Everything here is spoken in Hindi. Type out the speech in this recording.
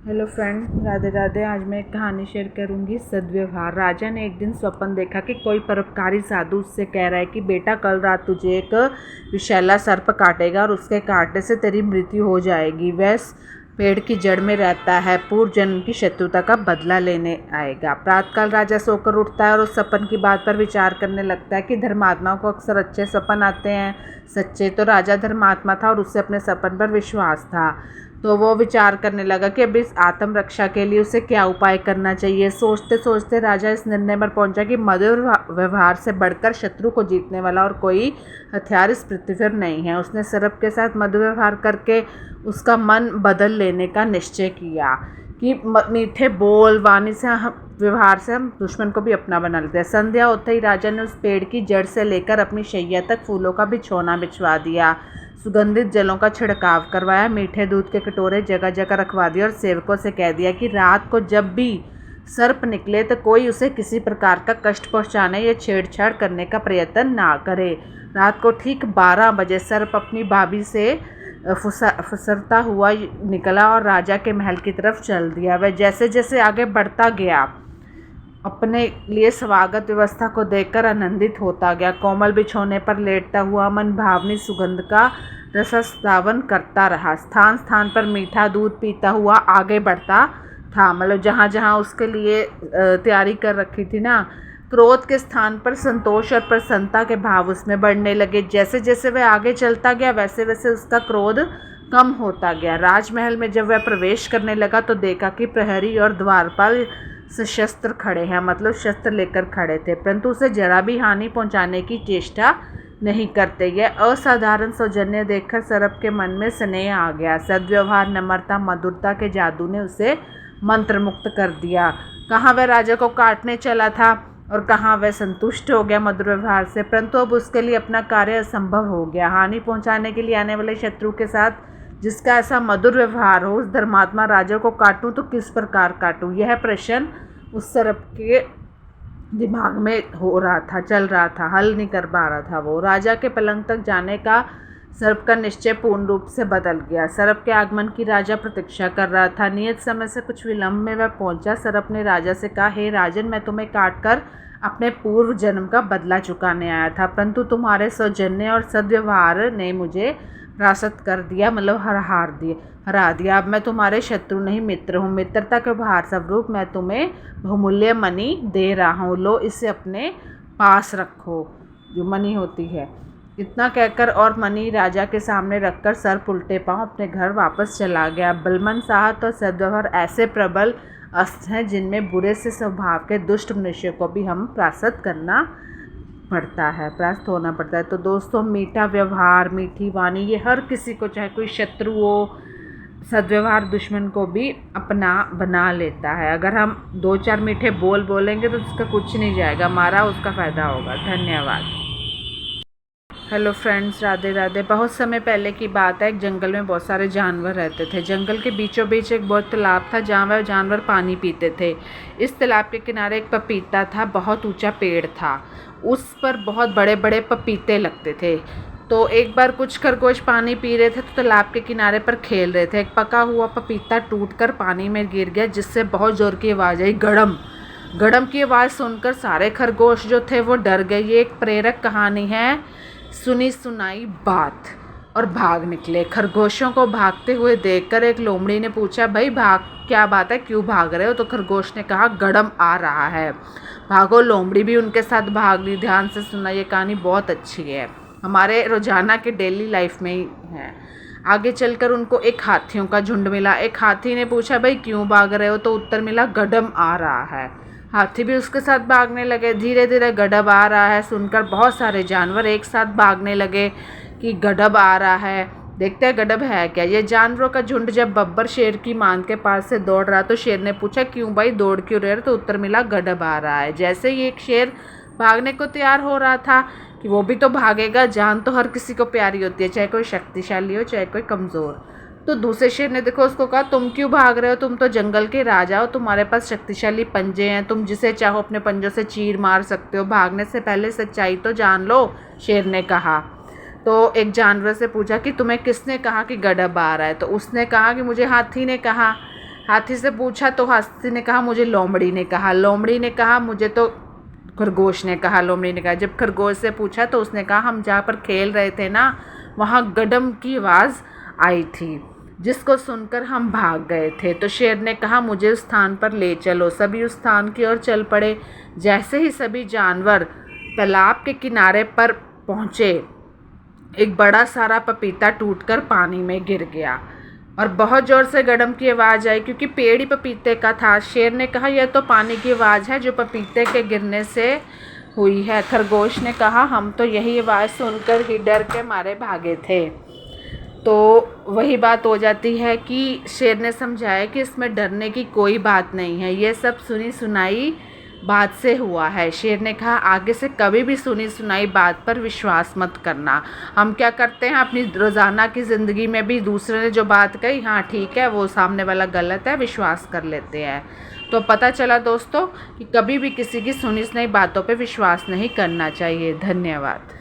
Hello friend, Radhe Radhe. आज मैं एक कहानी शेयर करूंगी, सद्व्यवहार। राजा ने एक दिन स्वप्न देखा कि कोई परोपकारी साधु उससे कह रहा है कि बेटा, कल रात तुझे एक विषैला सर्प काटेगा और उसके काटने से तेरी मृत्यु हो जाएगी। वह पेड़ की जड़ में रहता है, पूर्व जन्म की शत्रुता का बदला लेने आएगा। प्रातःकाल राजा सोकर उठता है और उस सपन की बात पर विचार करने लगता है कि धर्मात्मा को अक्सर अच्छे सपन आते हैं। सच्चे तो राजा धर्मात्मा था और उसे अपने सपन पर विश्वास था। तो वो विचार करने लगा कि अब इस आत्मरक्षा के लिए उसे क्या उपाय करना चाहिए। सोचते सोचते राजा इस निर्णय पर पहुंचा कि मधुर व्यवहार से बढ़कर शत्रु को जीतने वाला और कोई हथियार इस पृथ्वी पर नहीं है। उसने सर्प के साथ मधुर व्यवहार करके उसका मन बदल लेने का निश्चय किया कि मीठे बोल वाणी से व्यवहार से हम दुश्मन को भी अपना बना लेते हैं। संध्या होते ही राजा ने उस पेड़ की जड़ से लेकर अपनी शैया तक फूलों का बिछौना बिछवा दिया, सुगंधित जलों का छिड़काव करवाया, मीठे दूध के कटोरे जगह जगह रखवा दिए और सेवकों से कह दिया कि रात को जब भी सर्प निकले तो कोई उसे किसी प्रकार का कष्ट पहुंचाने या छेड़छाड़ करने का प्रयत्न ना करे। रात को ठीक 12 बजे सर्प अपनी भाभी से फुसरता हुआ निकला और राजा के महल की तरफ चल दिया। वह जैसे जैसे आगे बढ़ता गया, अपने लिए स्वागत व्यवस्था को देखकर आनंदित होता गया। कोमल बिछौने पर लेटता हुआ मन भावनी सुगंध का रसस्तावन करता रहा। स्थान स्थान पर मीठा दूध पीता हुआ आगे बढ़ता था। मतलब जहाँ जहाँ उसके लिए तैयारी कर रखी थी ना, क्रोध के स्थान पर संतोष और प्रसन्नता के भाव उसमें बढ़ने लगे। जैसे जैसे वह आगे चलता गया वैसे वैसे उसका क्रोध कम होता गया। राजमहल में जब वह प्रवेश करने लगा तो देखा कि प्रहरी और द्वारपाल सशस्त्र खड़े हैं, मतलब शस्त्र लेकर खड़े थे, परंतु उसे जरा भी हानि पहुंचाने की चेष्टा नहीं करते। यह असाधारण सौजन्य देखकर सर्प के मन में स्नेह आ गया। सद्व्यवहार, नम्रता, मधुरता के जादू ने उसे मंत्रमुक्त कर दिया। कहाँ वह राजा को काटने चला था और कहाँ वह संतुष्ट हो गया मधुर व्यवहार से, परंतु अब उसके लिए अपना कार्य असंभव हो गया। हानि पहुंचाने के लिए आने वाले शत्रु के साथ जिसका ऐसा मधुर व्यवहार हो, उस धर्मात्मा राजा को काटूं तो किस प्रकार काटूं, यह प्रश्न उस सर्प के दिमाग में हो रहा था, चल रहा था, हल नहीं कर पा रहा था। वो राजा के पलंग तक जाने का सर्प का निश्चय पूर्ण रूप से बदल गया। सर्प के आगमन की राजा प्रतीक्षा कर रहा था। नियत समय से कुछ विलंब में वह पहुंचा। सर्प ने राजा से कहा, हे राजन, मैं तुम्हें काटकर अपने पूर्व जन्म का बदला चुकाने आया था, परंतु तुम्हारे सौजन्य और सद्व्यवहार ने मुझे परास्त कर दिया, मतलब हरा दिया। अब मैं तुम्हारे शत्रु नहीं मित्र हूँ। मित्रता के उपहार स्वरूप मैं तुम्हें बहुमूल्य मणि दे रहा हूँ, लो इसे अपने पास रखो, जो मणि होती है। इतना कहकर और मणि राजा के सामने रखकर सर्प उल्टे पांव अपने घर वापस चला गया। बलमन साहस और सद्व्यवहार ऐसे प्रबल अस्त्र हैं जिनमें बुरे से स्वभाव के दुष्ट मनुष्य को भी हम परास्त होना पड़ता है। तो दोस्तों, मीठा व्यवहार, मीठी वाणी, ये हर किसी को, चाहे कोई शत्रु हो, सद्व्यवहार दुश्मन को भी अपना बना लेता है। अगर हम 2-4 मीठे बोल बोलेंगे तो उसका कुछ नहीं जाएगा, हमारा उसका फ़ायदा होगा। धन्यवाद। Hello friends, Radhe Radhe. बहुत समय पहले की बात है, एक जंगल में बहुत सारे जानवर रहते थे। जंगल के बीचों बीच एक बहुत तालाब था जहाँ वह जानवर पानी पीते थे। इस तालाब के किनारे एक पपीता था, बहुत ऊंचा पेड़ था, उस पर बहुत बड़े बड़े पपीते लगते थे। तो एक बार कुछ खरगोश पानी पी रहे थे तो तालाब के किनारे पर खेल रहे थे। एक पका हुआ पपीता टूटकर पानी में गिर गया, जिससे बहुत ज़ोर की आवाज़ आई, गड़म। गड़म की आवाज़ सुनकर सारे खरगोश जो थे वो डर गए। ये एक प्रेरक कहानी है, सुनी सुनाई बात, और भाग निकले। खरगोशों को भागते हुए देखकर एक लोमड़ी ने पूछा, भाई क्या बात है, क्यों भाग रहे हो? तो खरगोश ने कहा, गड़म आ रहा है, भागो। लोमड़ी भी उनके साथ भाग ली। ध्यान से सुना, ये कहानी बहुत अच्छी है, हमारे रोजाना के डेली लाइफ में ही है। आगे चलकर उनको एक हाथियों का झुंड मिला। एक हाथी ने पूछा, भाई क्यों भाग रहे हो? तो उत्तर मिला, गड़म आ रहा है। हाथी भी उसके साथ भागने लगे। धीरे धीरे गड़ब आ रहा है सुनकर बहुत सारे जानवर एक साथ भागने लगे कि गड़ब आ रहा है, देखते हैं गड़ब है क्या। ये जानवरों का झुंड जब बब्बर शेर की मान के पास से दौड़ रहा तो शेर ने पूछा, क्यों भाई, दौड़ क्यों रहे? तो उत्तर मिला, गड़ब आ रहा है। जैसे ही एक शेर भागने को तैयार हो रहा था कि वो भी तो भागेगा, जान तो हर किसी को प्यारी होती है, चाहे कोई शक्तिशाली हो चाहे कोई कमज़ोर। तो दूसरे शेर ने देखो उसको कहा, तुम क्यों भाग रहे हो? तुम तो जंगल के राजा हो, तुम्हारे पास शक्तिशाली पंजे हैं, तुम जिसे चाहो अपने पंजों से चीर मार सकते हो, भागने से पहले सच्चाई तो जान लो, शेर ने कहा। तो एक जानवर से पूछा कि तुम्हें किसने कहा कि गड़ब आ रहा है? तो उसने कहा कि मुझे हाथी ने कहा। हाथी से पूछा तो हाथी ने कहा मुझे लोमड़ी ने कहा। लोमड़ी ने कहा मुझे तो खरगोश ने कहा। लोमड़ी ने कहा। जब खरगोश से पूछा तो उसने कहा हम जहाँ पर खेल रहे थे ना, वहाँ गडम की आवाज़ आई थी, जिसको सुनकर हम भाग गए थे। तो शेर ने कहा मुझे उस स्थान पर ले चलो। सभी उस स्थान की ओर चल पड़े। जैसे ही सभी जानवर तालाब के किनारे पर पहुँचे, एक बड़ा सारा पपीता टूटकर पानी में गिर गया और बहुत ज़ोर से गडम की आवाज़ आई, क्योंकि पेड़ ही पपीते का था। शेर ने कहा यह तो पानी की आवाज़ है जो पपीते के गिरने से हुई है। खरगोश ने कहा हम तो यही आवाज़ सुनकर ही डर के मारे भागे थे। तो वही बात हो जाती है कि शेर ने समझाया कि इसमें डरने की कोई बात नहीं है, ये सब सुनी सुनाई बात से हुआ है। शेर ने कहा आगे से कभी भी सुनी सुनाई बात पर विश्वास मत करना। हम क्या करते हैं अपनी रोज़ाना की ज़िंदगी में भी, दूसरे ने जो बात कही हाँ ठीक है, वो सामने वाला गलत है, विश्वास कर लेते हैं। तो पता चला दोस्तों कि कभी भी किसी की सुनी सुनाई बातों पे विश्वास नहीं करना चाहिए। धन्यवाद।